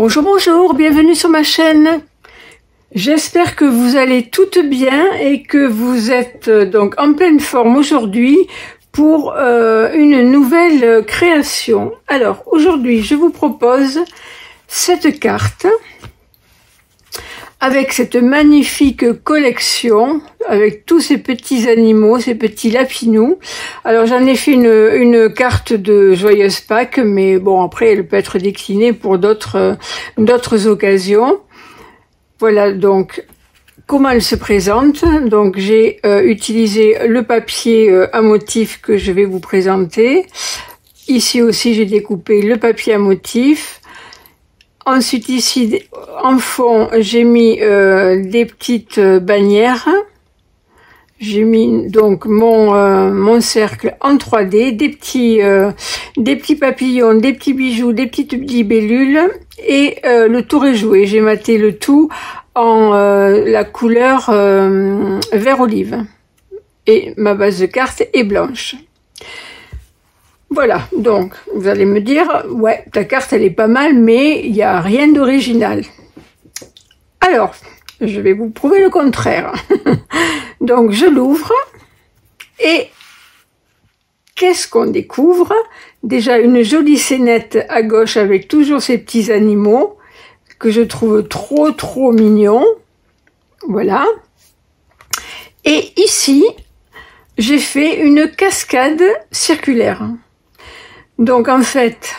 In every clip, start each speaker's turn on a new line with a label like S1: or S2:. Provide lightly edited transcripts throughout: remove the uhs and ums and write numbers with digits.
S1: Bonjour, bonjour, bienvenue sur ma chaîne. J'espère que vous allez toutes bien et que vous êtes donc en pleine forme aujourd'hui pour une nouvelle création. Alors aujourd'hui, je vous propose cette carte avec cette magnifique collection, avec tous ces petits animaux, ces petits lapinous. Alors j'en ai fait une carte de Joyeuse Pâques, mais bon, après elle peut être déclinée pour d'autres occasions. Voilà donc comment elle se présente. Donc j'ai utilisé le papier à motif que je vais vous présenter. Ici aussi j'ai découpé le papier à motif. Ensuite ici en fond j'ai mis des petites bannières. J'ai mis donc mon cercle en 3D, des petits papillons, des petits bijoux, des petites libellules et le tour est joué. J'ai maté le tout en la couleur vert olive et ma base de carte est blanche. Voilà, donc vous allez me dire, ouais, ta carte elle est pas mal, mais il n'y a rien d'original. Alors, je vais vous prouver le contraire. Donc je l'ouvre et qu'est-ce qu'on découvre? Déjà une jolie scénette à gauche avec toujours ces petits animaux que je trouve trop mignons. Voilà. Et ici, j'ai fait une cascade circulaire. Donc en fait,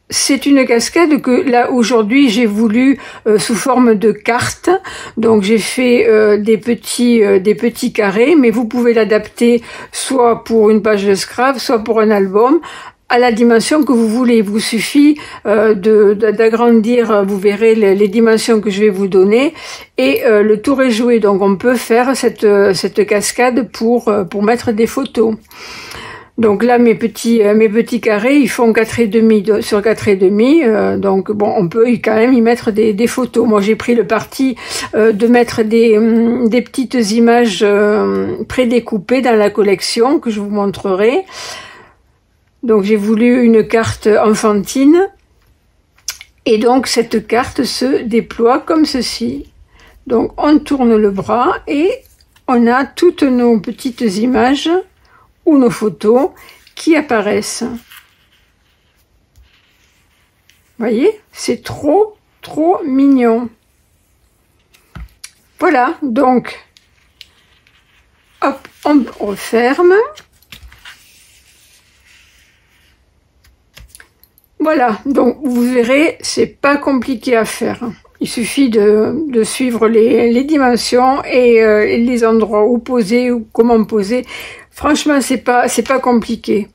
S1: c'est une cascade que là aujourd'hui j'ai voulu sous forme de carte. Donc j'ai fait des petits carrés, mais vous pouvez l'adapter soit pour une page de Scrap, soit pour un album, à la dimension que vous voulez. Il vous suffit d'agrandir, vous verrez les dimensions que je vais vous donner, et le tour est joué. Donc on peut faire cette cascade pour mettre des photos. Donc là, mes petits carrés, ils font 4,5 sur 4,5. Donc bon, on peut quand même y mettre des photos. Moi, j'ai pris le parti de mettre des petites images prédécoupées dans la collection que je vous montrerai. Donc j'ai voulu une carte enfantine. Et donc cette carte se déploie comme ceci. Donc on tourne le bras et on a toutes nos petites images ou nos photos qui apparaissent. Voyez, c'est trop mignon. Voilà, donc hop, on referme. Voilà, donc vous verrez, c'est pas compliqué à faire. Il suffit de suivre les dimensions et les endroits où poser ou comment poser. Franchement, c'est pas compliqué.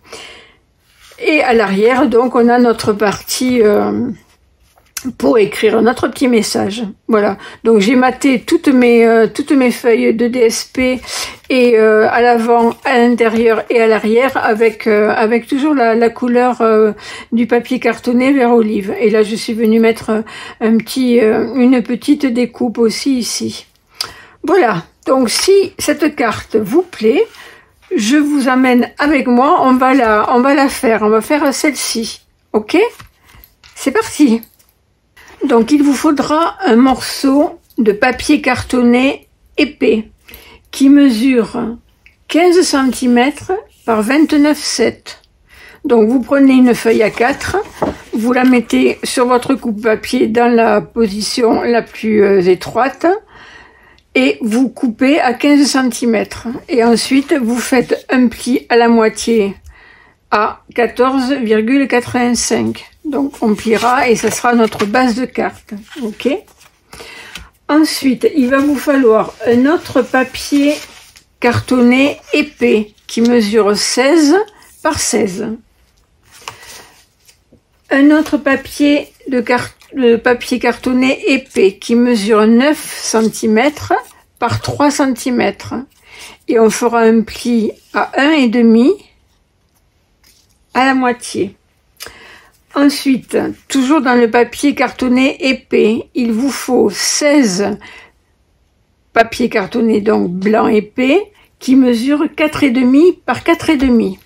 S1: Et à l'arrière, donc, on a notre partie pour écrire notre petit message. Voilà. Donc, j'ai maté toutes mes feuilles de DSP et à l'avant, à l'intérieur et à l'arrière avec toujours la couleur du papier cartonné vert olive. Et là, je suis venue mettre une petite découpe aussi ici. Voilà. Donc, si cette carte vous plaît, je vous amène avec moi, on va la faire, on va faire celle-ci, ok? C'est parti. Donc il vous faudra un morceau de papier cartonné épais qui mesure 15 cm par 29,7. Donc vous prenez une feuille A4, vous la mettez sur votre coupe-papier dans la position la plus étroite, et vous coupez à 15 cm. Et ensuite, vous faites un pli à la moitié à 14,85. Donc, on pliera et ça sera notre base de carte. OK? Ensuite, il va vous falloir un autre papier cartonné épais qui mesure 16 par 16. Un autre papier de papier cartonné épais qui mesure 9 cm par 3 cm. Et on fera un pli à 1,5 à la moitié. Ensuite, toujours dans le papier cartonné épais, il vous faut 16 papiers cartonnés donc blanc épais qui mesure 4,5 par 4,5.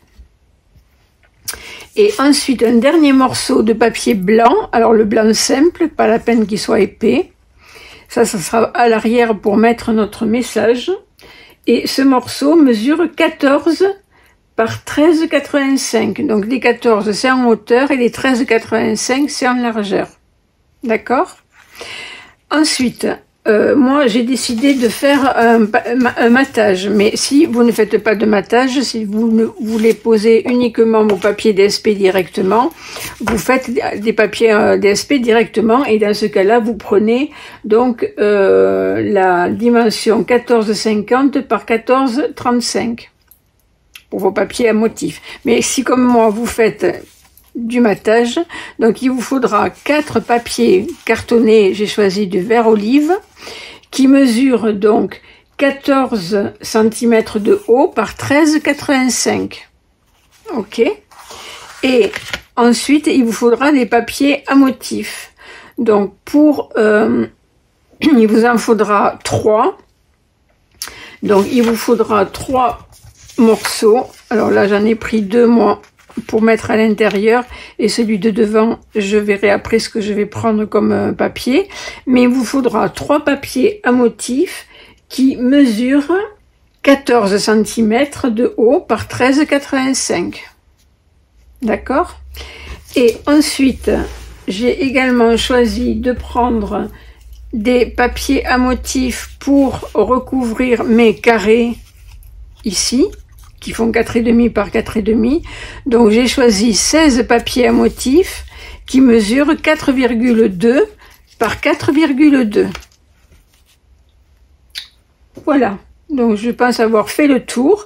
S1: Et ensuite un dernier morceau de papier blanc, alors le blanc simple, pas la peine qu'il soit épais. Ça sera à l'arrière pour mettre notre message. Et ce morceau mesure 14 par 13,85. Donc les 14 c'est en hauteur et les 13,85 c'est en largeur. D'accord? Ensuite, moi j'ai décidé de faire un matage. Mais si vous ne faites pas de matage, si vous voulez poser uniquement vos papiers DSP directement, vous faites des papiers DSP directement. Et dans ce cas-là, vous prenez donc la dimension 14,50 par 14,35 pour vos papiers à motif. Mais si comme moi vous faites du matage, donc il vous faudra 4 papiers cartonnés, j'ai choisi du vert olive, qui mesure donc 14 cm de haut par 13,85. Ok. Et ensuite il vous faudra des papiers à motif. Donc pour il vous en faudra 3. Donc il vous faudra 3 morceaux. Alors là j'en ai pris 2 moi pour mettre à l'intérieur, et celui de devant je verrai après ce que je vais prendre comme papier. Mais il vous faudra 3 papiers à motif qui mesurent 14 cm de haut par 13,85. D'accord? Et ensuite j'ai également choisi de prendre des papiers à motif pour recouvrir mes carrés ici, qui font 4,5 par 4,5. Donc j'ai choisi 16 papiers à motif qui mesurent 4,2 par 4,2. Voilà, donc je pense avoir fait le tour.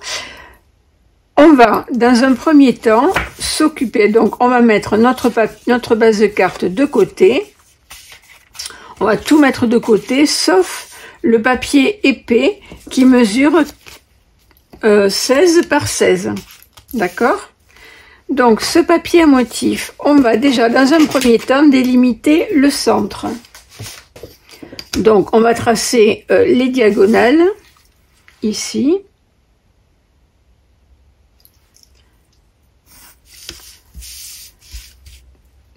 S1: On va dans un premier temps s'occuper, donc on va mettre notre base de carte de côté. On va tout mettre de côté sauf le papier épais qui mesure 16 par 16. D'accord? Donc ce papier à motif, on va déjà dans un premier temps délimiter le centre. Donc on va tracer les diagonales ici.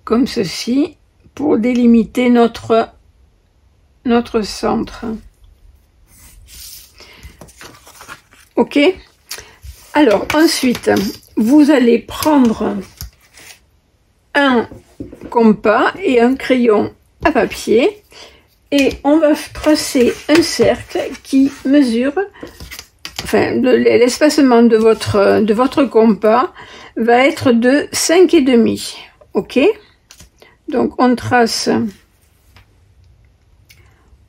S1: Comme ceci, pour délimiter notre centre. Ok? Alors ensuite, vous allez prendre un compas et un crayon à papier et on va tracer un cercle qui mesure, enfin l'espacement de votre compas va être de 5,5. Ok? Donc on trace,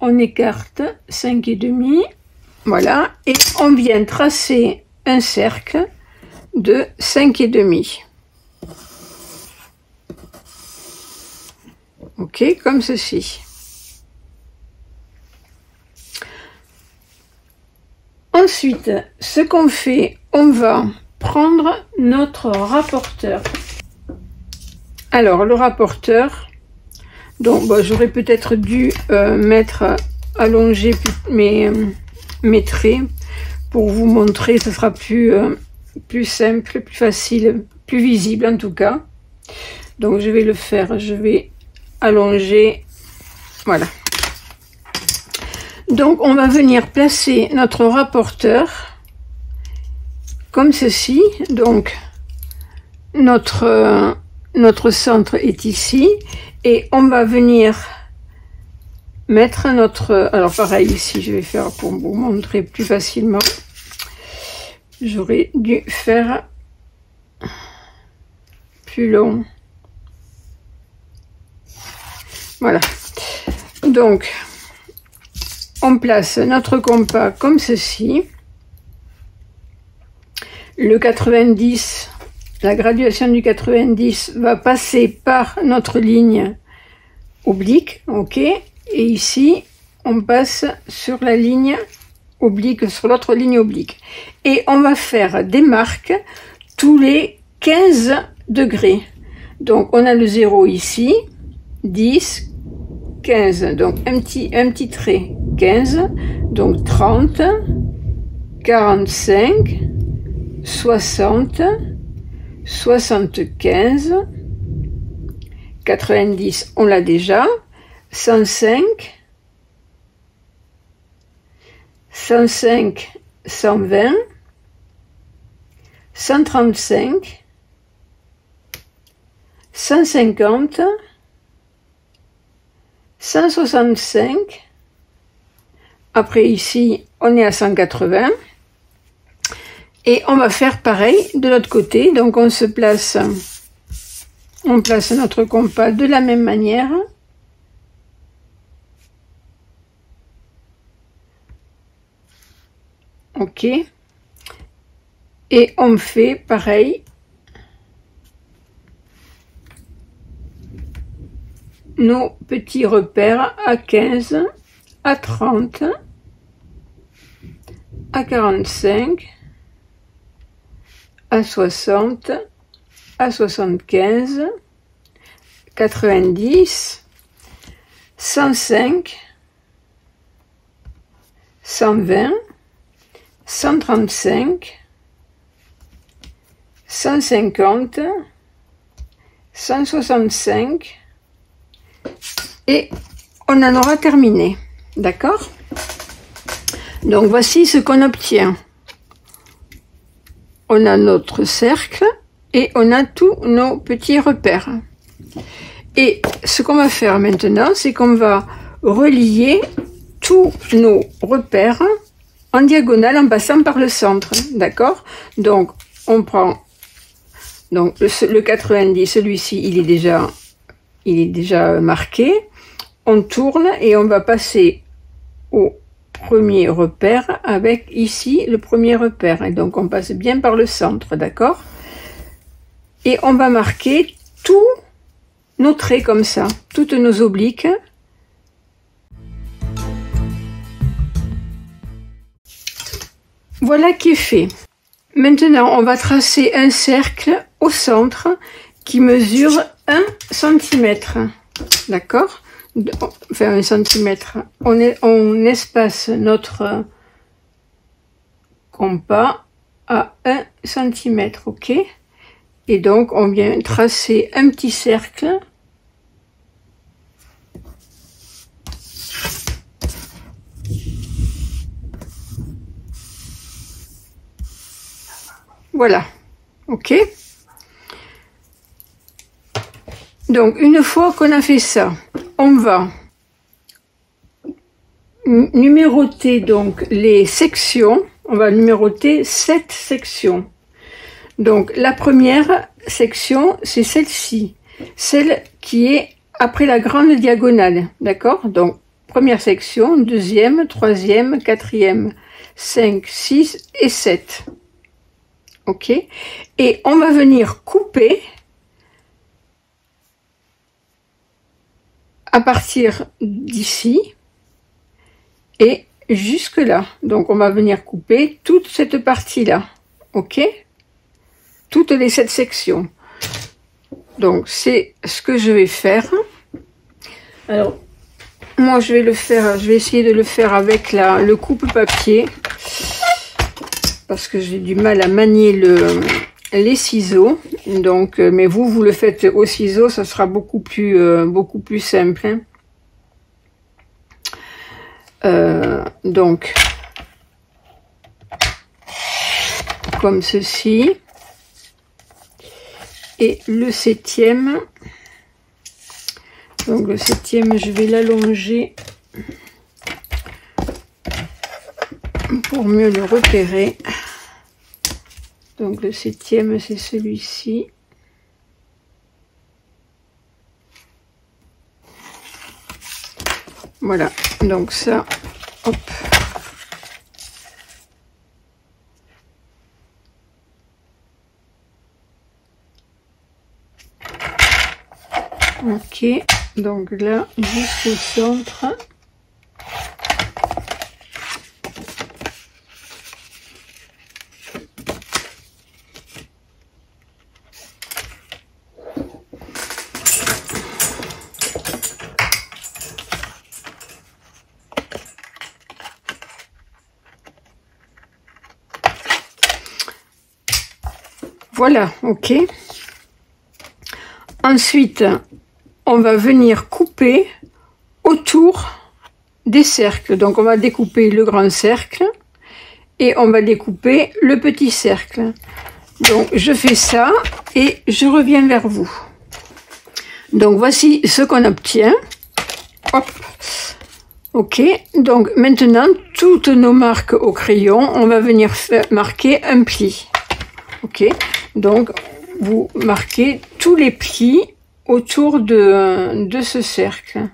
S1: on écarte 5,5, voilà, et on vient tracer un cercle de 5,5. Ok, comme ceci. Ensuite, ce qu'on fait, on va prendre notre rapporteur. Alors, le rapporteur, donc bah, j'aurais peut-être dû allonger mes traits pour vous montrer, ce sera plus simple, plus facile, plus visible en tout cas. Donc je vais le faire, je vais allonger, voilà. Donc on va venir placer notre rapporteur comme ceci. Donc notre centre est ici et on va venir mettre notre, alors pareil ici je vais faire pour vous montrer plus facilement, j'aurais dû faire plus long, voilà. Donc on place notre compas comme ceci, le 90, la graduation du 90 va passer par notre ligne oblique, ok. Et ici, on passe sur la ligne oblique, sur l'autre ligne oblique. Et on va faire des marques tous les 15 degrés. Donc, on a le 0 ici, 10, 15. Donc, un petit trait, 15. Donc, 30, 45, 60, 75, 90, on l'a déjà, 105, 105, 120, 135, 150, 165, après ici on est à 180, et on va faire pareil de l'autre côté. Donc on place notre compas de la même manière. Ok. Et on fait pareil nos petits repères à 15, à 30, à 45, à 60, à 75, 90, 105, 120, 135, 150, 165, et on en aura terminé. D'accord? Donc voici ce qu'on obtient. On a notre cercle et on a tous nos petits repères. Et ce qu'on va faire maintenant, c'est qu'on va relier tous nos repères en diagonale en passant par le centre. D'accord? Donc on prend donc le 90, celui-ci il est déjà marqué. On tourne et on va passer au premier repère avec ici le premier repère, et donc on passe bien par le centre, d'accord, et on va marquer tous nos traits comme ça, toutes nos obliques. Voilà qui est fait. Maintenant on va tracer un cercle au centre qui mesure 1 cm, d'accord, enfin 1 cm, on espace notre compas à 1 cm, ok, et donc on vient tracer un petit cercle voilà, ok. Donc une fois qu'on a fait ça, on va numéroter donc les sections. On va numéroter 7 sections. Donc la première section, c'est celle-ci, celle qui est après la grande diagonale, d'accord? Donc première section, deuxième, troisième, quatrième, 5, 6 et 7. Ok? Et on va venir couper à partir d'ici et jusque là. Donc on va venir couper toute cette partie là, ok, toutes les 7 sections. Donc c'est ce que je vais faire. Alors moi je vais essayer de le faire avec le coupe-papier parce que j'ai du mal à manier les ciseaux. Donc mais vous le faites au ciseau, ça sera beaucoup plus simple, hein. Donc comme ceci, et le 7e, donc le 7e je vais l'allonger pour mieux le repérer. Donc le 7e c'est celui-ci. Voilà, donc ça, hop. Ok, donc là, jusqu'au centre. Voilà, ok. Ensuite, on va venir couper autour des cercles. Donc, on va découper le grand cercle et on va découper le petit cercle. Donc, je fais ça et je reviens vers vous. Donc, voici ce qu'on obtient. Hop. Ok. Donc, maintenant, toutes nos marques au crayon, on va venir marquer un pli. Ok. Donc, vous marquez tous les plis autour de ce cercle.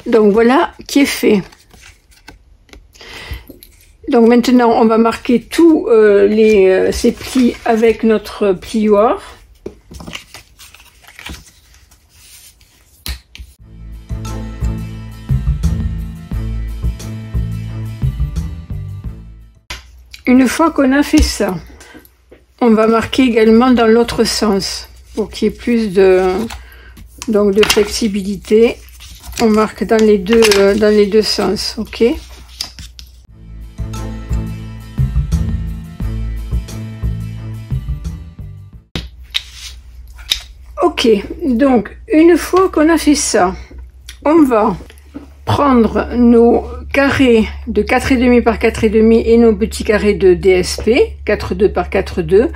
S1: Donc voilà qui est fait. Donc maintenant on va marquer tous ces plis avec notre plioir. Une fois qu'on a fait ça, on va marquer également dans l'autre sens pour qu'il y ait plus de flexibilité. On marque dans les deux sens, ok. Ok, donc une fois qu'on a fait ça, on va prendre nos carrés de 4,5 par 4,5 et nos petits carrés de DSP, 4,2 par 4,2.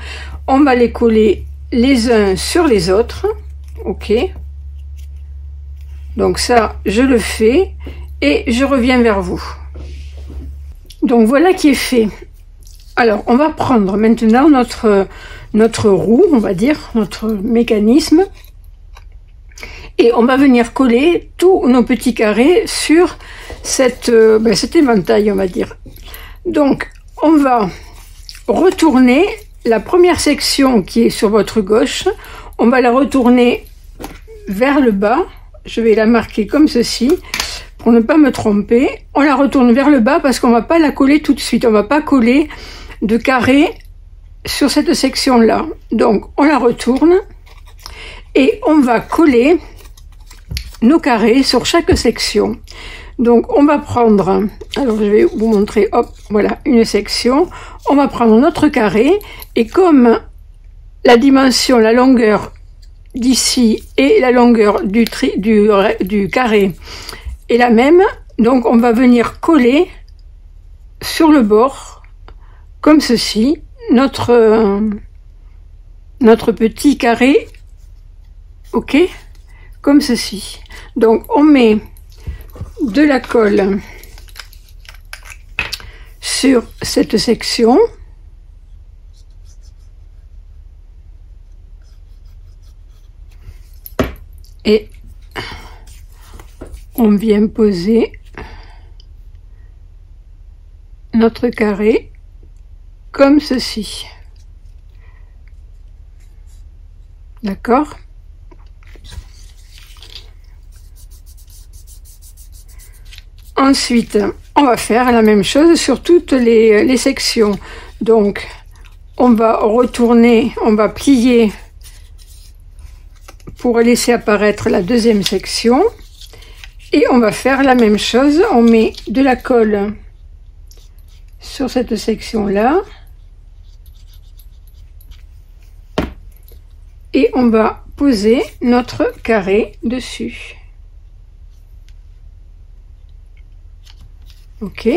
S1: On va les coller les uns sur les autres, ok. Donc ça, je le fais et je reviens vers vous. Donc voilà qui est fait. Alors, on va prendre maintenant notre roue, on va dire, notre mécanisme. Et on va venir coller tous nos petits carrés sur cet éventail, on va dire. Donc, on va retourner la première section qui est sur votre gauche. On va la retourner vers le bas. Je vais la marquer comme ceci pour ne pas me tromper. On la retourne vers le bas parce qu'on va pas la coller tout de suite. On va pas coller de carré sur cette section là. Donc on la retourne et on va coller nos carrés sur chaque section. Donc on va prendre, alors je vais vous montrer, hop, voilà une section. On va prendre notre carré et comme la dimension, la longueur d'ici et la longueur du carré est la même, donc on va venir coller sur le bord comme ceci notre petit carré, ok, comme ceci. Donc on met de la colle sur cette section. Et on vient poser notre carré comme ceci. D'accord? Ensuite, on va faire la même chose sur toutes les sections. Donc, on va retourner, on va plier pour laisser apparaître la deuxième section et on va faire la même chose. On met de la colle sur cette section là et on va poser notre carré dessus. Ok,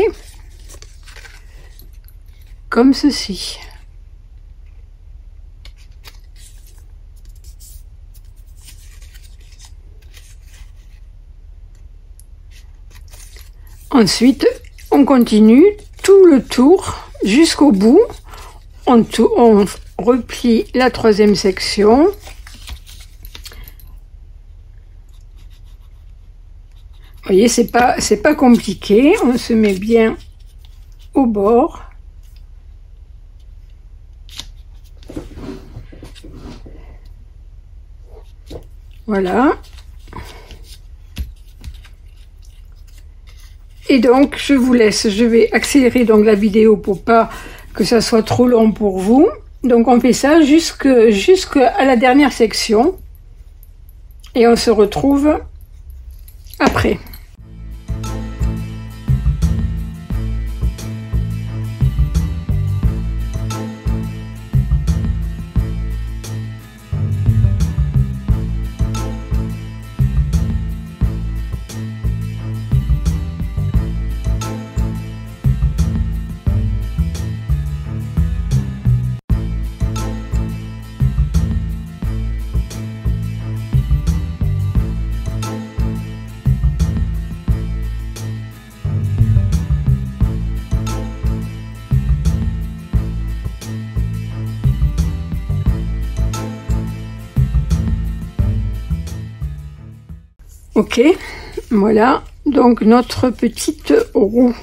S1: comme ceci. Ensuite, on continue tout le tour jusqu'au bout. On replie la troisième section. Vous voyez, c'est pas compliqué. On se met bien au bord. Voilà. Et donc, je vous laisse. Je vais accélérer donc la vidéo pour pas que ça soit trop long pour vous. Donc, on fait ça jusqu'à la dernière section. et on se retrouve après. Ok, voilà donc notre petite roue.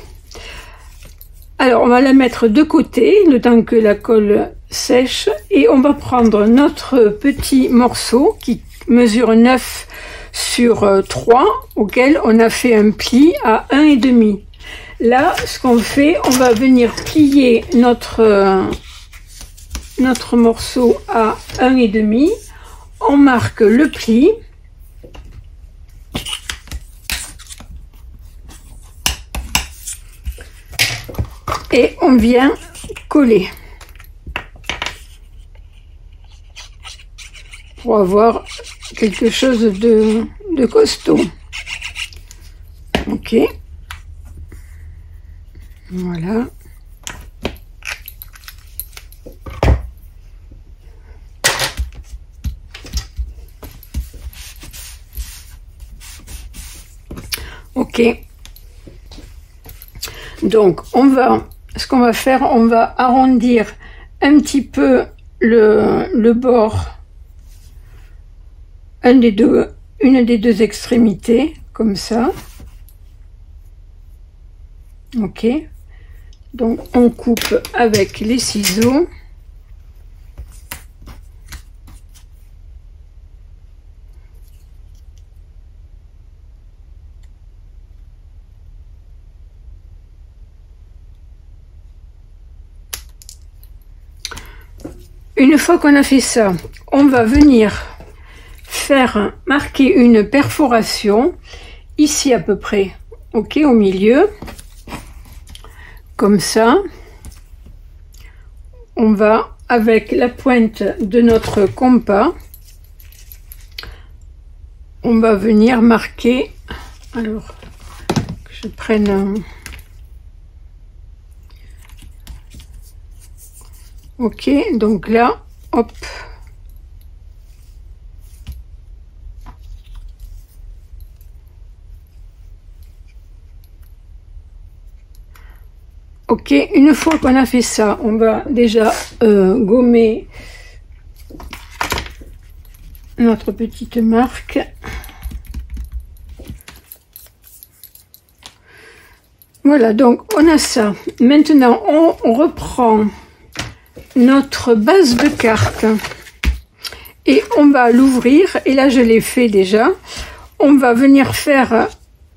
S1: Alors on va la mettre de côté le temps que la colle sèche et on va prendre notre petit morceau qui mesure 9 sur 3 auquel on a fait un pli à 1,5. Là ce qu'on fait, on va venir plier notre morceau à 1,5. On marque le pli. Et on vient coller pour avoir quelque chose de costaud. Ok, voilà. Ok, donc ce qu'on va faire, on va arrondir un petit peu le bord, une des deux extrémités, comme ça. Ok, donc on coupe avec les ciseaux. Une fois qu'on a fait ça, on va venir faire marquer une perforation ici à peu près, ok, au milieu, comme ça. On va avec la pointe de notre compas, on va venir marquer, alors que je prenne un... Ok, donc là, hop. Ok, une fois qu'on a fait ça, on va déjà gommer notre petite marque. Voilà, donc on a ça. Maintenant, on reprend notre base de carte et on va l'ouvrir, et là je l'ai fait déjà. On va venir faire,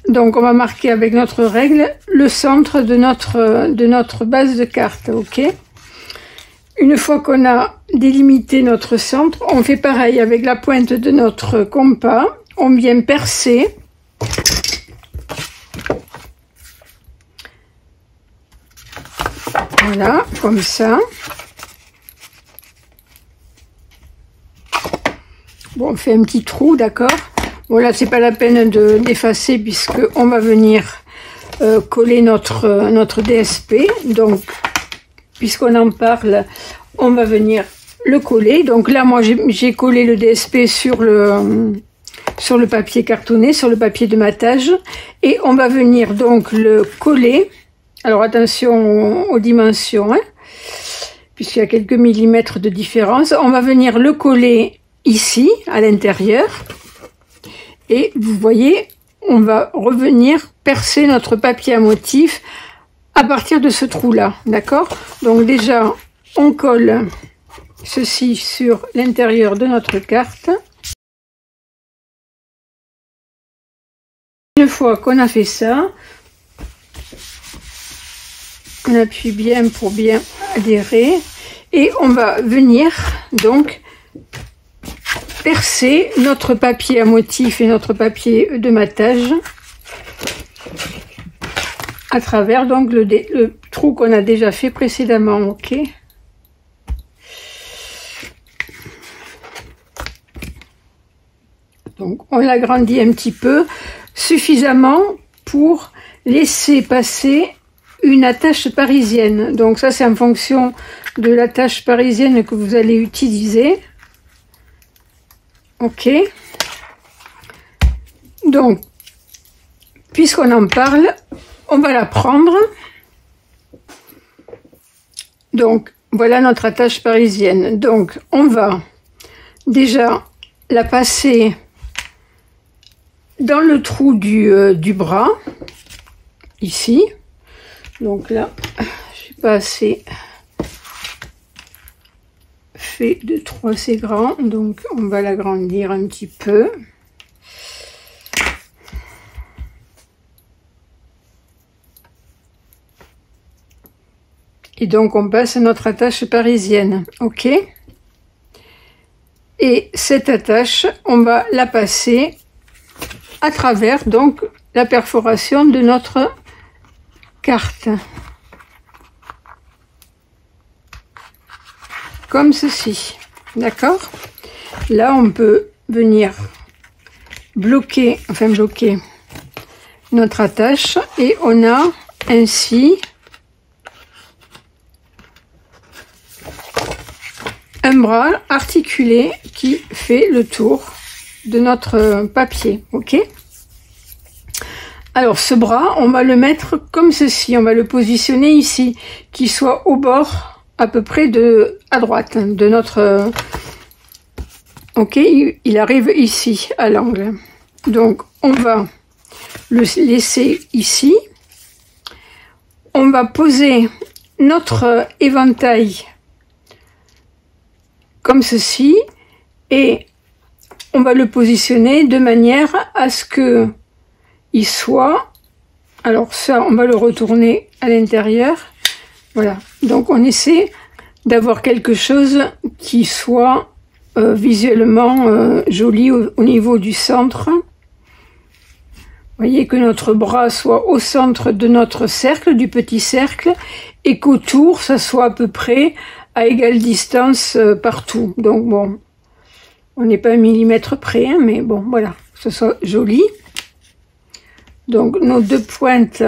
S1: donc on va marquer avec notre règle le centre de notre base de carte. Ok, une fois qu'on a délimité notre centre, on fait pareil avec la pointe de notre compas, on vient percer. Voilà, comme ça. Bon, on fait un petit trou, d'accord. Voilà, c'est pas la peine d'effacer puisque on va venir coller notre DSP. Donc, puisqu'on en parle, on va venir le coller. Donc là, moi, j'ai collé le DSP sur le papier cartonné, sur le papier de matage, et on va venir donc le coller. Alors attention aux dimensions, hein, puisqu'il y a quelques millimètres de différence. On va venir le coller ici, à l'intérieur, et vous voyez, on va revenir percer notre papier à motif à partir de ce trou-là, d'accord? Donc déjà, on colle ceci sur l'intérieur de notre carte. Une fois qu'on a fait ça, on appuie bien pour bien adhérer, et on va venir donc percer notre papier à motif et notre papier de matage à travers donc le trou qu'on a déjà fait précédemment. Ok. Donc on l'agrandit un petit peu, suffisamment pour laisser passer une attache parisienne. Donc ça c'est en fonction de l'attache parisienne que vous allez utiliser. Ok. Donc, puisqu'on en parle, on va la prendre. Donc, voilà notre attache parisienne. Donc, on va déjà la passer dans le trou du bras, ici. Donc là, je suis pas assez fait de trou assez grand, donc on va l'agrandir un petit peu. Et donc on passe à notre attache parisienne, ok. Et cette attache, on va la passer à travers donc la perforation de notre carte. Comme ceci, d'accord? Là, on peut venir bloquer notre attache et on a ainsi un bras articulé qui fait le tour de notre papier, ok? Alors ce bras, on va le mettre comme ceci, on va le positionner ici, qu'il soit au bord à peu près à droite de notre... ok, il arrive ici à l'angle. Donc on va le laisser ici. On va poser notre éventail comme ceci et on va le positionner de manière à ce que il soit, alors ça on va le retourner à l'intérieur, voilà, donc on essaie d'avoir quelque chose qui soit visuellement joli au niveau du centre. Vous voyez que notre bras soit au centre de notre cercle, du petit cercle, et qu'autour ça soit à peu près à égale distance partout. Donc bon, on n'est pas un millimètre près, hein, mais bon voilà, que ce soit joli. Donc nos deux pointes,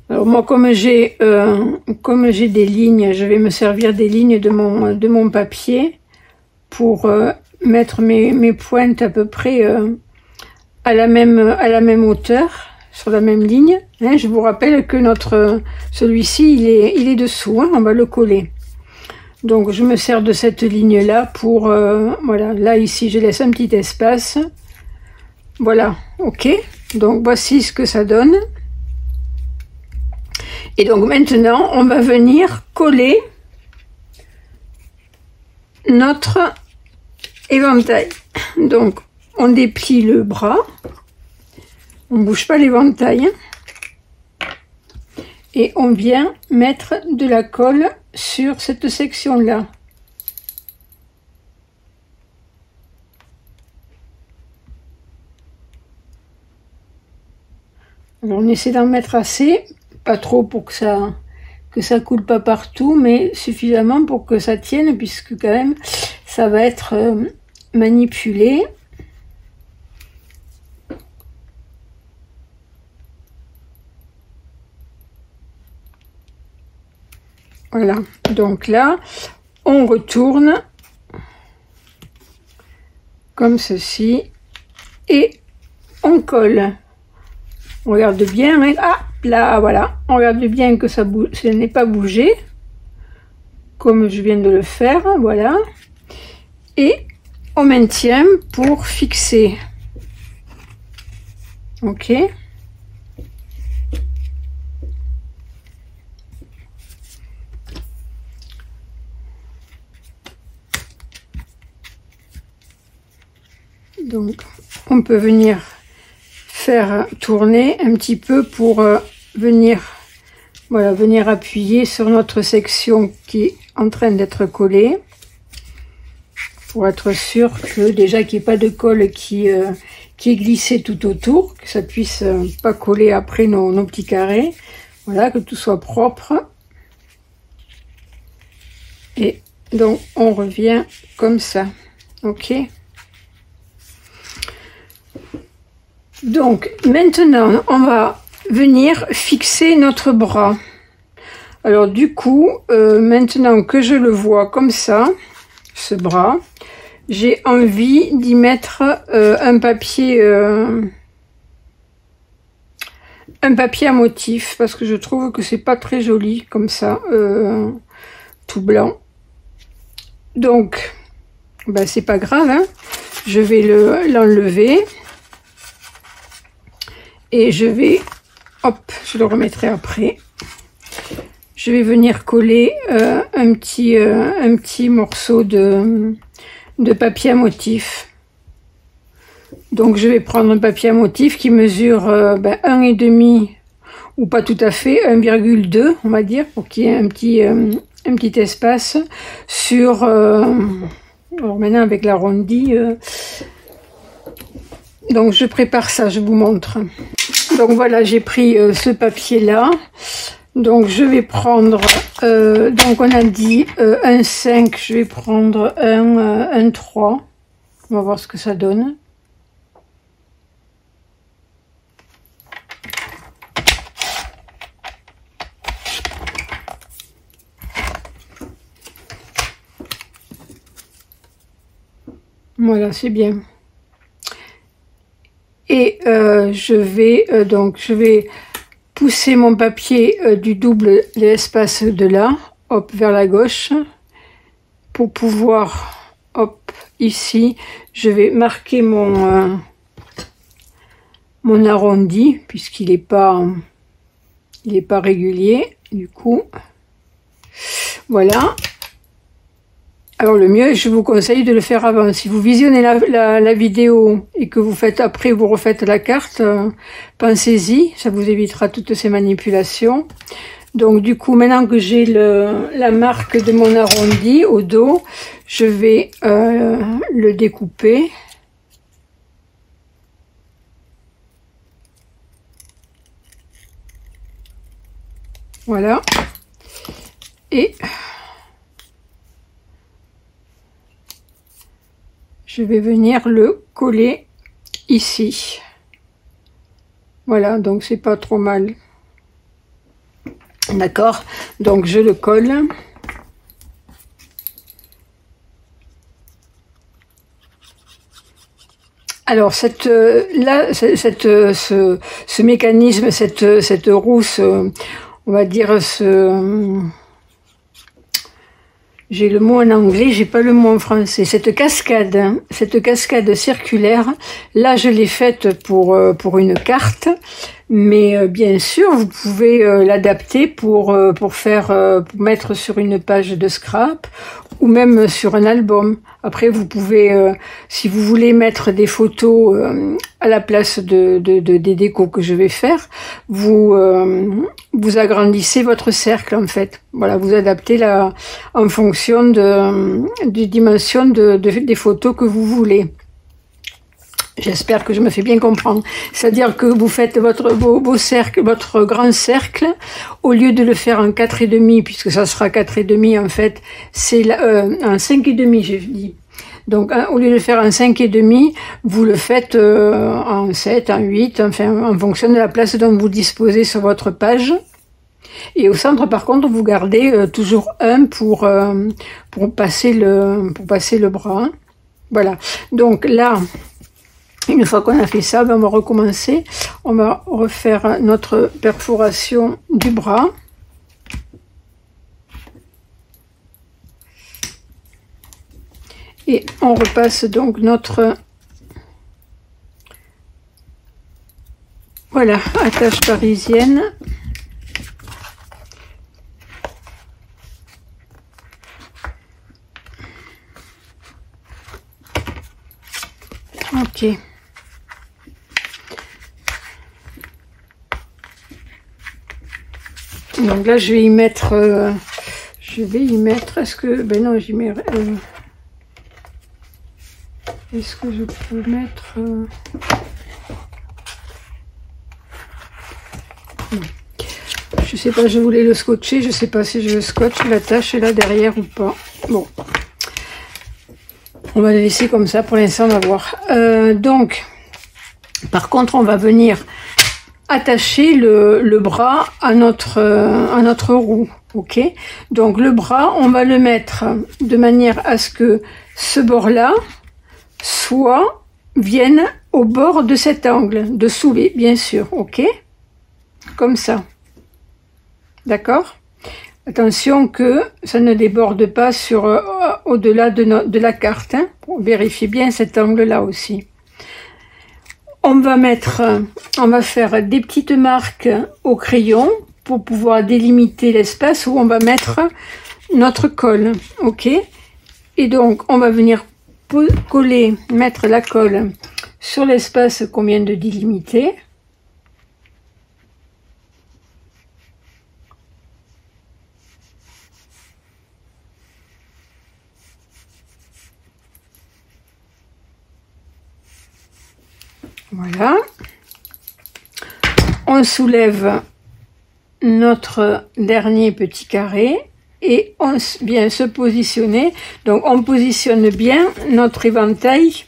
S1: alors moi comme j'ai des lignes, je vais me servir des lignes de mon papier pour mettre mes pointes à peu près à la même hauteur, sur la même ligne, hein. Je vous rappelle que celui-ci il est dessous, hein, on va le coller. Donc je me sers de cette ligne là pour voilà, là ici je laisse un petit espace. Voilà, ok, donc voici ce que ça donne. Et donc maintenant, on va venir coller notre éventail. Donc, on déplie le bras, on ne bouge pas l'éventail, et on vient mettre de la colle sur cette section-là. Alors on essaie d'en mettre assez, pas trop pour que ça coule pas partout, mais suffisamment pour que ça tienne, puisque quand même ça va être manipulé. Voilà, donc là on retourne comme ceci et on colle. On regarde bien, hein. Ah, là, voilà, on regarde bien que ça n'est pas bougé, comme je viens de le faire, voilà. Et on maintient pour fixer. Ok. Donc, on peut venir faire tourner un petit peu pour venir appuyer sur notre section qui est en train d'être collée. pour être sûr que déjà qu'il n'y ait pas de colle qui est glissé tout autour, que ça puisse pas coller après nos petits carrés. Voilà, que tout soit propre. Et donc on revient comme ça. Ok. Donc maintenant on va venir fixer notre bras. Alors du coup, maintenant que je le vois comme ça, ce bras, j'ai envie d'y mettre un papier à motif, parce que je trouve que c'est pas très joli comme ça, tout blanc. Donc, ben, c'est pas grave, hein. Je vais l'enlever et je vais, hop, je le remettrai après. Je vais venir coller un petit morceau de papier à motif. Donc je vais prendre un papier à motif qui mesure 1,5 ou pas tout à fait, 1,2 on va dire, pour qu'il y ait un petit espace sur... alors maintenant avec l'arrondi, donc je prépare ça, je vous montre. Donc voilà, j'ai pris ce papier là. Donc je vais prendre, donc on a dit un 5, je vais prendre un 3. On va voir ce que ça donne. Voilà, c'est bien. Et je vais pousser mon papier du double de l'espace de là, hop, vers la gauche, pour pouvoir, hop, ici, je vais marquer mon arrondi, puisqu'il n'est pas régulier, du coup, voilà. Alors le mieux, je vous conseille de le faire avant. Si vous visionnez la vidéo et que vous faites après, vous refaites la carte, pensez-y, ça vous évitera toutes ces manipulations. Donc du coup, maintenant que j'ai la marque de mon arrondi au dos, je vais le découper. Voilà. Et je vais venir le coller ici. Voilà, donc c'est pas trop mal. D'accord, donc je le colle. Alors ce mécanisme, cette rousse, on va dire j'ai le mot en anglais, j'ai pas le mot en français. Cette cascade circulaire, là je l'ai faite pour une carte, mais bien sûr vous pouvez l'adapter pour mettre sur une page de scrap ou même sur un album. Après vous pouvez, si vous voulez mettre des photos à la place des décos que je vais faire, vous agrandissez votre cercle en fait. Voilà, vous adaptez en fonction des dimensions des photos que vous voulez. J'espère que je me fais bien comprendre. C'est-à-dire que vous faites votre grand cercle, au lieu de le faire en 4,5, puisque ça sera 4,5 en fait, c'est en 5,5 j'ai dit. Donc au lieu de le faire en 5,5, vous le faites en 7, en 8, enfin en fonction de la place dont vous disposez sur votre page. Et au centre par contre vous gardez toujours un pour passer le bras. Voilà. Donc là, une fois qu'on a fait ça, on va recommencer. On va refaire notre perforation du bras. Et on repasse donc notre attache parisienne. Ok. Donc là, je vais y mettre, est-ce que, ben non, j'y mets, Est-ce que je peux mettre... Je sais pas, je voulais le scotcher, je sais pas si je le scotche, l'attache est là derrière ou pas. Bon, on va le laisser comme ça pour l'instant, on va voir. Donc, par contre, on va venir attacher le bras à notre roue, ok? Donc le bras, on va le mettre de manière à ce que ce bord-là vienne au bord de cet angle, de soulever, bien sûr, ok? Comme ça. D'accord? Attention que ça ne déborde pas sur au-delà de la carte. Hein, pour vérifier bien cet angle-là aussi. On va faire des petites marques au crayon pour pouvoir délimiter l'espace où on va mettre notre colle. Ok? Et donc, on va venir mettre la colle sur l'espace qu'on vient de délimiter. Voilà. On soulève notre dernier petit carré et on vient se positionner. Donc on positionne bien notre éventail.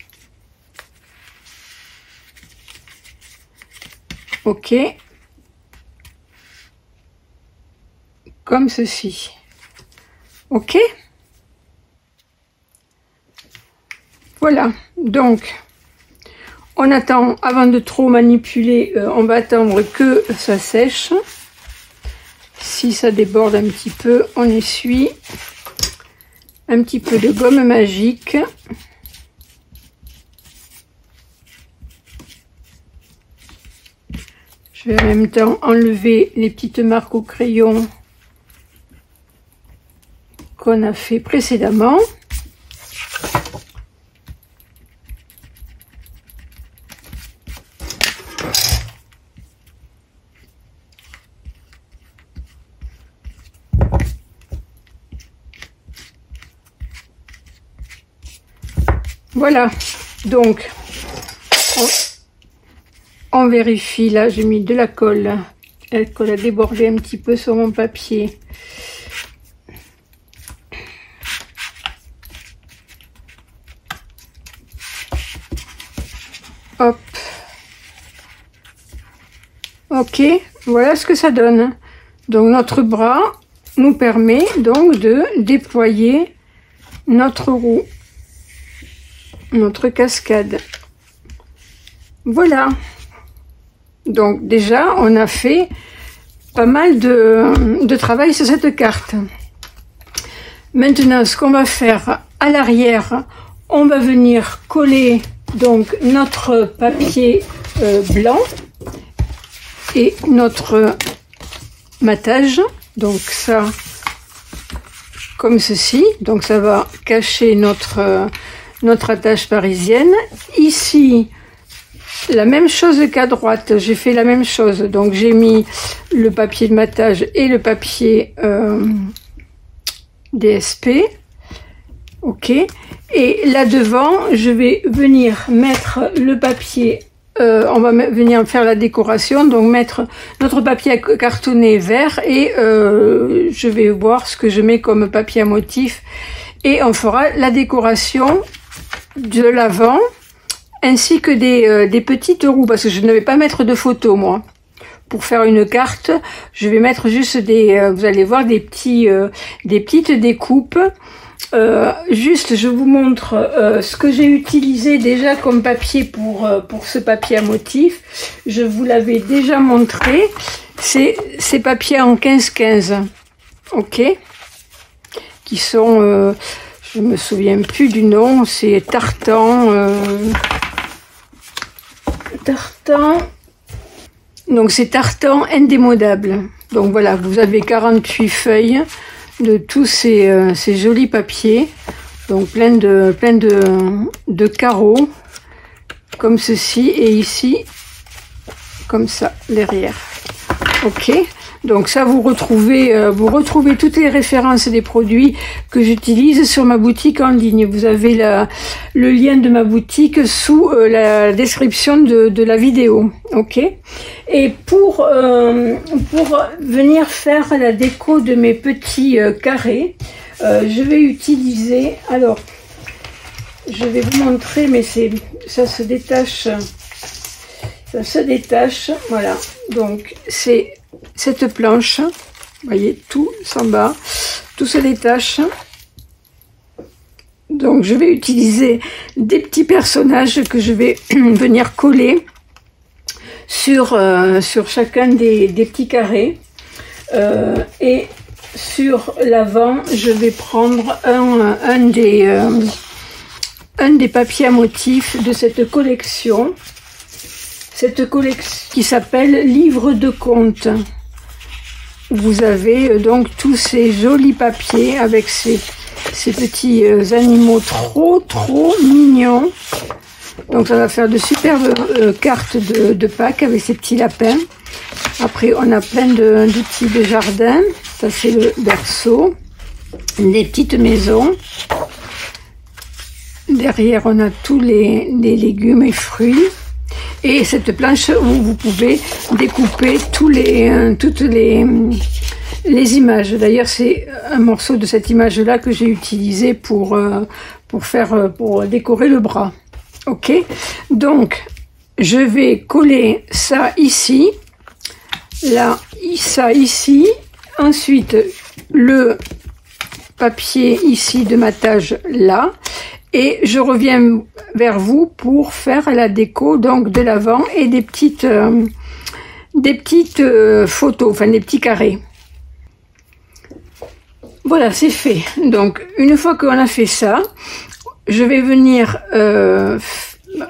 S1: Ok. Comme ceci. Ok. Voilà. Donc on attend, avant de trop manipuler, on va attendre que ça sèche. Si ça déborde un petit peu, on essuie. Un petit peu de gomme magique. Je vais en même temps enlever les petites marques au crayon qu'on a fait précédemment. Voilà, donc on vérifie, là j'ai mis de la colle, la colle a débordé un petit peu sur mon papier. Hop. Ok, voilà ce que ça donne. Donc notre bras nous permet donc de déployer notre roue. Notre cascade. Voilà. Donc déjà, on a fait pas mal de travail sur cette carte. Maintenant, ce qu'on va faire à l'arrière, on va venir coller donc notre papier blanc et notre matage. Donc ça, comme ceci. Donc ça va cacher notre attache parisienne. Ici, la même chose qu'à droite, j'ai fait la même chose. Donc j'ai mis le papier de matage et le papier DSP. Ok. Et là devant, je vais venir mettre le papier. On va venir faire la décoration. Donc mettre notre papier cartonné vert et je vais voir ce que je mets comme papier à motif. Et on fera la décoration de l'avant ainsi que des petites roues, parce que je ne vais pas mettre de photos moi pour faire une carte. Je vais mettre juste vous allez voir des petites découpes. Juste je vous montre ce que j'ai utilisé déjà comme papier pour ce papier à motif. Je vous l'avais déjà montré, c'est ces papiers en 15-15, ok, qui sont je me souviens plus du nom, c'est tartan. Donc c'est tartan indémodable. Donc voilà, vous avez 48 feuilles de tous ces jolis papiers. Donc plein de carreaux comme ceci et ici comme ça derrière. Ok. Donc ça, vous retrouvez toutes les références des produits que j'utilise sur ma boutique en ligne. Vous avez le lien de ma boutique sous la description de la vidéo. Ok. Et pour venir faire la déco de mes petits carrés, je vais utiliser, alors je vais vous montrer, mais ça se détache, voilà. Donc c'est cette planche, vous voyez, tout s'en bas, tout se détache. Donc je vais utiliser des petits personnages que je vais venir coller sur chacun des petits carrés, et sur l'avant je vais prendre un des papiers à motifs de cette collection qui s'appelle Livre de contes. Vous avez donc tous ces jolis papiers avec ces petits animaux trop mignons. Donc ça va faire de superbes cartes de Pâques avec ces petits lapins. Après on a plein d'outils de jardin. Ça c'est le berceau, des petites maisons. Derrière on a tous les légumes et fruits. Et cette planche où vous pouvez découper toutes les images. D'ailleurs, c'est un morceau de cette image-là que j'ai utilisé pour décorer le bras. Ok. Donc, je vais coller ça ici, là, ça ici. Ensuite, le papier ici de matage là. Et je reviens vers vous pour faire la déco donc de l'avant et des petites photos, enfin des petits carrés. Voilà, c'est fait. Donc une fois qu'on a fait ça, je vais venir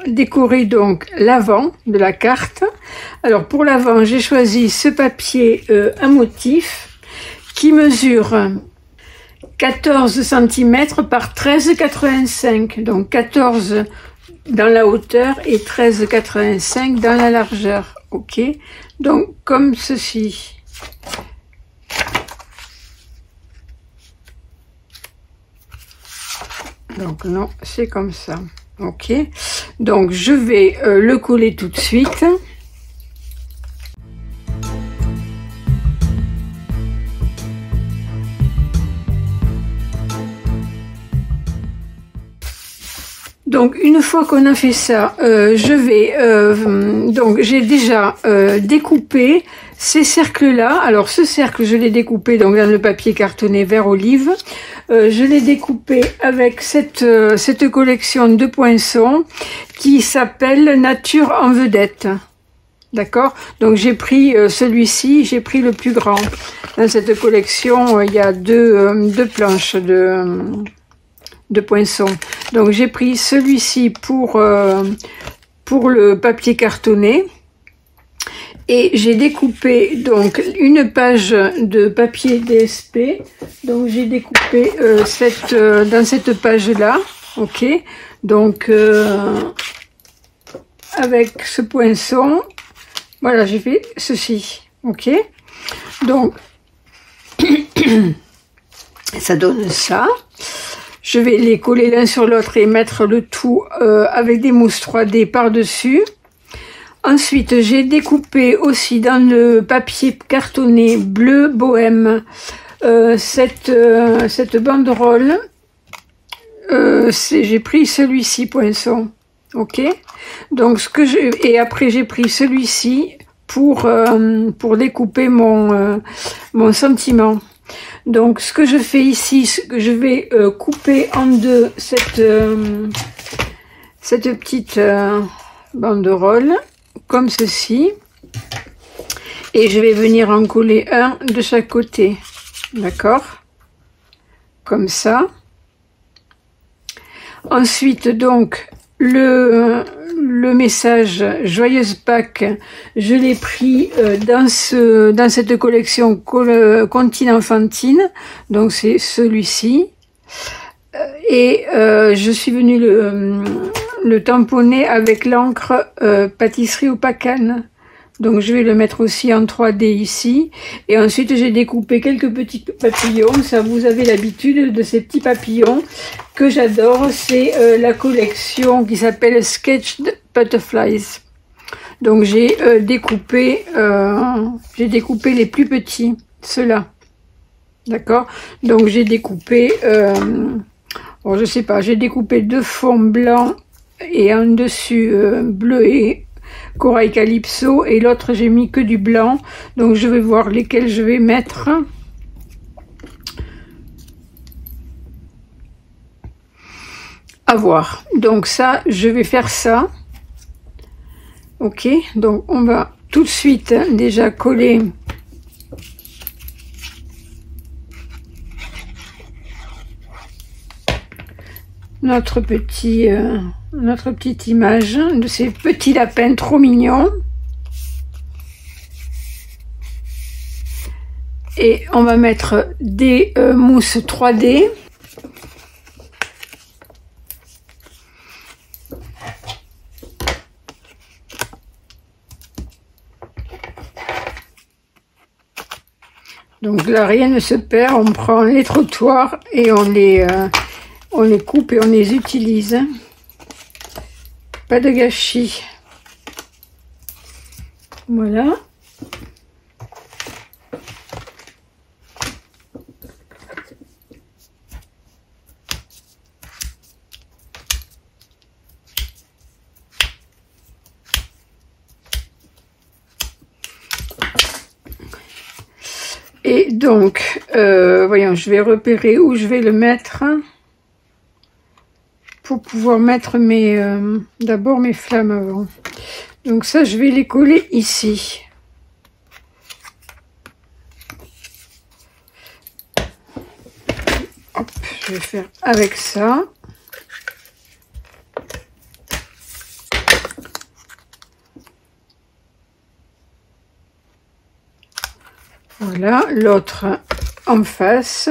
S1: décorer donc l'avant de la carte. Alors pour l'avant, j'ai choisi ce papier à motif qui mesure 14 cm par 13,85, donc 14 dans la hauteur et 13,85 dans la largeur. Ok, donc comme ceci. Donc non, c'est comme ça. Ok, donc je vais le coller tout de suite. Donc une fois qu'on a fait ça, donc j'ai déjà découpé ces cercles-là. Alors ce cercle, je l'ai découpé donc dans le papier cartonné vert olive. Je l'ai découpé avec cette collection de poinçons qui s'appelle Nature en vedette. D'accord? Donc j'ai pris celui-ci, j'ai pris le plus grand. Dans cette collection, il y a deux planches de poinçons. Donc j'ai pris celui-ci pour le papier cartonné et j'ai découpé donc une page de papier DSP. Donc j'ai découpé dans cette page là. Ok, donc avec ce poinçon, voilà, j'ai fait ceci. Ok, donc ça donne ça. Je vais les coller l'un sur l'autre et mettre le tout avec des mousses 3D par-dessus. Ensuite, j'ai découpé aussi dans le papier cartonné bleu bohème cette banderole. J'ai pris celui-ci poinçon. Ok. Donc et après j'ai pris celui-ci pour découper mon sentiment. Donc ce que je fais ici, c'est que je vais couper en deux cette petite banderole comme ceci, et je vais venir en coller un de chaque côté, d'accord, comme ça. Ensuite donc le message Joyeuse Pâques, je l'ai pris dans cette collection Comptine Enfantine, donc c'est celui-ci, et je suis venue le tamponner avec l'encre pâtisserie au Pacane. Donc je vais le mettre aussi en 3D ici. Et ensuite j'ai découpé quelques petits papillons. Ça, vous avez l'habitude de ces petits papillons que j'adore. C'est la collection qui s'appelle Sketched Butterflies. Donc j'ai découpé les plus petits, ceux-là. D'accord? Donc j'ai découpé, bon, je sais pas, j'ai découpé 2 fonds blancs et un dessus bleu et corail calypso, et l'autre j'ai mis que du blanc. Donc je vais voir lesquels je vais mettre. À voir. Donc ça, je vais faire ça. Ok, donc on va tout de suite déjà coller notre petite image de ces petits lapins trop mignons. Et on va mettre des mousses 3D. Donc là, rien ne se perd. On prend les trottoirs et on les coupe et on les utilise. Pas de gâchis. Voilà. Et donc, voyons, je vais repérer où je vais le mettre pour pouvoir mettre d'abord mes flammes avant. Donc ça, je vais les coller ici. Hop, je vais faire avec ça. Voilà, l'autre en face.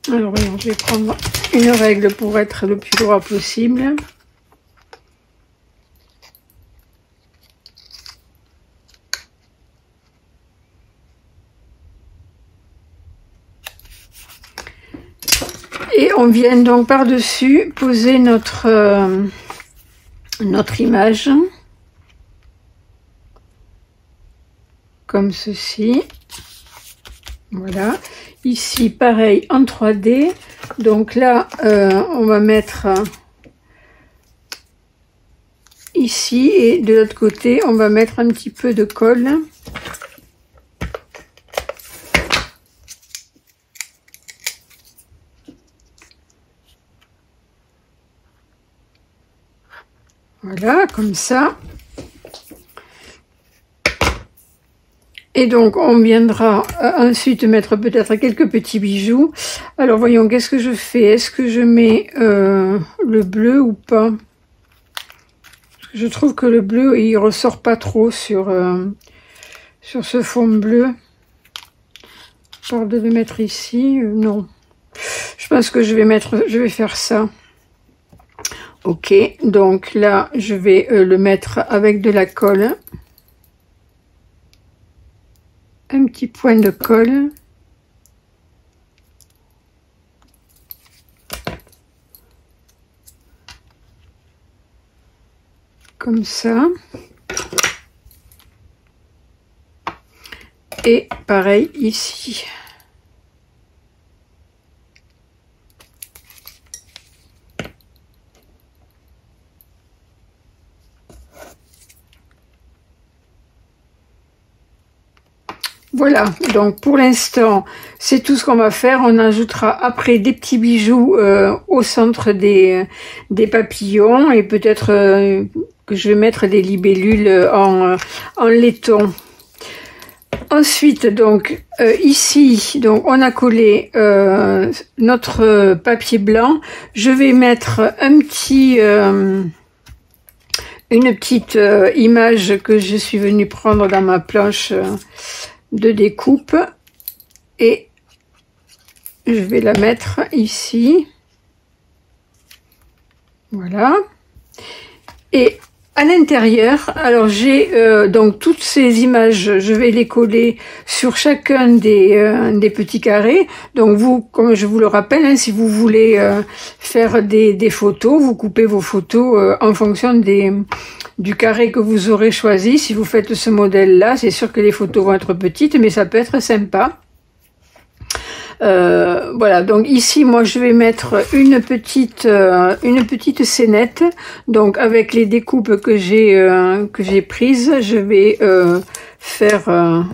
S1: Alors, voyons, je vais prendre une règle pour être le plus droit possible. Et on vient donc par-dessus poser notre image. Comme ceci. Voilà. Ici, pareil, en 3D. Donc là, on va mettre ici, et de l'autre côté, on va mettre un petit peu de colle. Voilà, comme ça. Et donc, on viendra ensuite mettre peut-être quelques petits bijoux. Alors, voyons, qu'est-ce que je fais? Est-ce que je mets le bleu ou pas? Parce que je trouve que le bleu, il ressort pas trop sur ce fond bleu. Je parle de le mettre ici. Non. Je pense que je vais faire ça. Ok, donc là, je vais le mettre avec de la colle. Un petit point de colle. Comme ça. Et pareil ici. Voilà, donc pour l'instant, c'est tout ce qu'on va faire. On ajoutera après des petits bijoux au centre des papillons, et peut-être que je vais mettre des libellules en laiton. Ensuite, donc ici, donc on a collé notre papier blanc. Je vais mettre une petite image que je suis venue prendre dans ma planche de découpe, et je vais la mettre ici. Voilà. Et à l'intérieur, alors j'ai donc toutes ces images, je vais les coller sur chacun des petits carrés. Donc vous, comme je vous le rappelle, hein, si vous voulez faire des photos, vous coupez vos photos en fonction du carré que vous aurez choisi. Si vous faites ce modèle-là, c'est sûr que les photos vont être petites, mais ça peut être sympa. Voilà, donc ici moi je vais mettre une petite scénette, donc avec les découpes que j'ai prises, je vais faire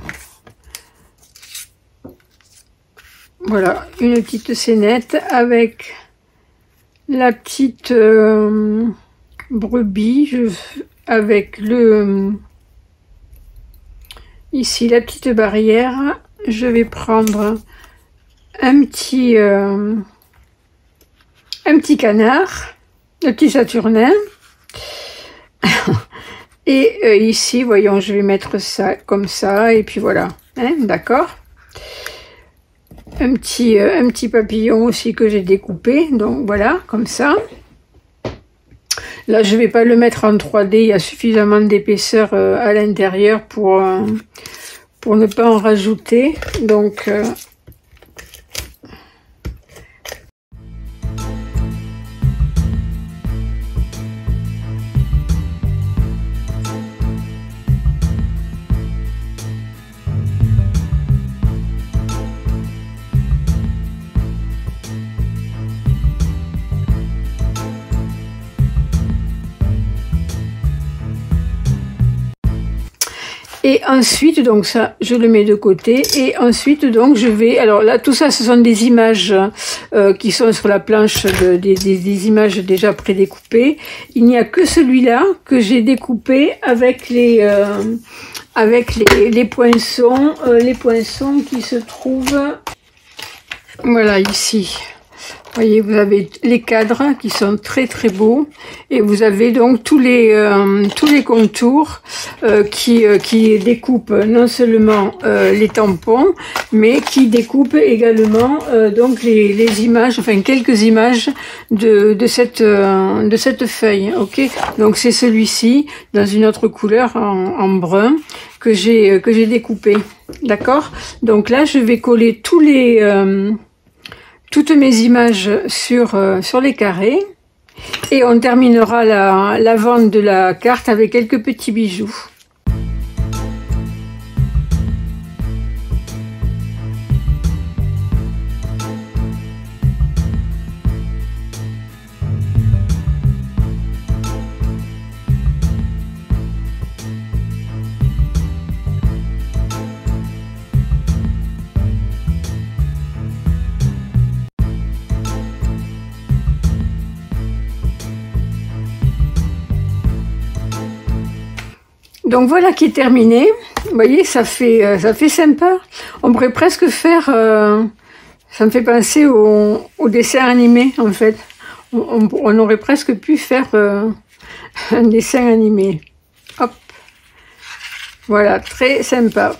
S1: voilà, une petite scénette avec la petite brebis, avec ici la petite barrière. Je vais prendre un petit canard, un petit saturnin. Et ici, voyons, je vais mettre ça comme ça, et puis voilà, hein, d'accord. Un petit papillon aussi que j'ai découpé, donc voilà, comme ça. Là, je vais pas le mettre en 3D, il y a suffisamment d'épaisseur à l'intérieur pour ne pas en rajouter, donc et ensuite, donc ça, je le mets de côté. Et ensuite, donc, je vais... Alors là, tout ça, ce sont des images qui sont sur la planche, des images déjà prédécoupées. Il n'y a que celui-là que j'ai découpé avec les poinçons qui se trouvent... Voilà, ici. Vous voyez, vous avez les cadres qui sont très très beaux et vous avez donc tous les contours qui découpent non seulement les tampons, mais qui découpent également donc les images, enfin quelques images de cette feuille. Ok, donc c'est celui-ci dans une autre couleur en brun que j'ai découpé. D'accord. Donc là, je vais coller toutes mes images sur les carrés et on terminera la vente de la carte avec quelques petits bijoux. Donc voilà qui est terminé. Vous voyez, ça fait sympa. On pourrait presque faire, ça me fait penser au dessin animé en fait. On aurait presque pu faire un dessin animé. Hop. Voilà, très sympa.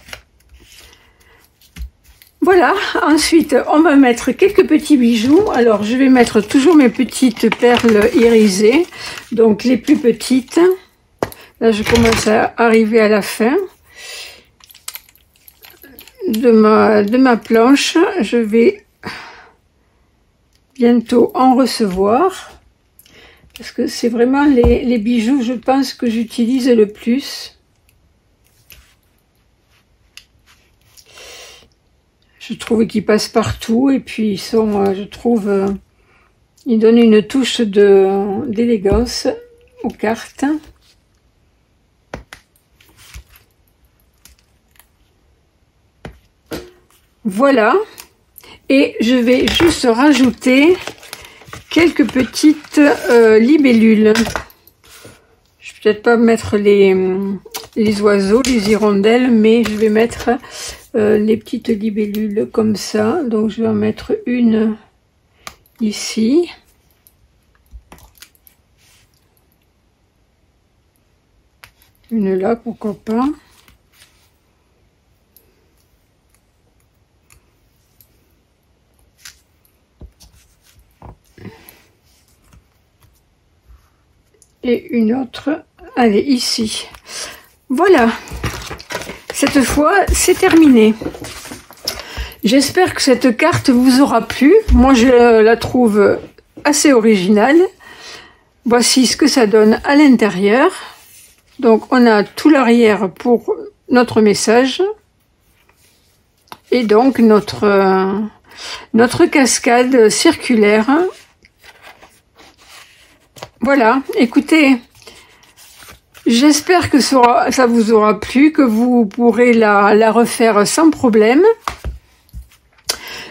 S1: Voilà, ensuite on va mettre quelques petits bijoux. Alors je vais mettre toujours mes petites perles irisées, donc les plus petites. Là, je commence à arriver à la fin de ma planche. Je vais bientôt en recevoir. Parce que c'est vraiment les bijoux, je pense, que j'utilise le plus. Je trouve qu'ils passent partout. Et puis, ils sont, je trouve, ils donnent une touche d'élégance aux cartes. Voilà, et je vais juste rajouter quelques petites libellules. Je vais peut-être pas mettre les oiseaux, les hirondelles, mais je vais mettre les petites libellules comme ça. Donc je vais en mettre une ici. Une là, pourquoi pas. Et une autre Allez, ici. Voilà. Cette fois, c'est terminé. J'espère que cette carte vous aura plu. Moi, je la trouve assez originale. Voici ce que ça donne à l'intérieur. Donc, on a tout l'arrière pour notre message. Et donc, notre cascade circulaire. Voilà, écoutez, j'espère que ça vous aura plu, que vous pourrez la refaire sans problème.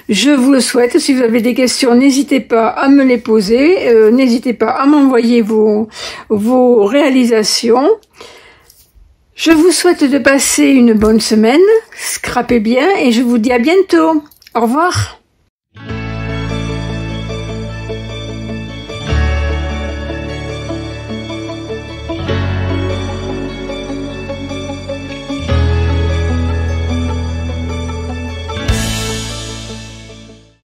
S1: Je vous le souhaite. Si vous avez des questions, n'hésitez pas à me les poser. N'hésitez pas à m'envoyer vos réalisations. Je vous souhaite de passer une bonne semaine. Scrapez bien et je vous dis à bientôt. Au revoir.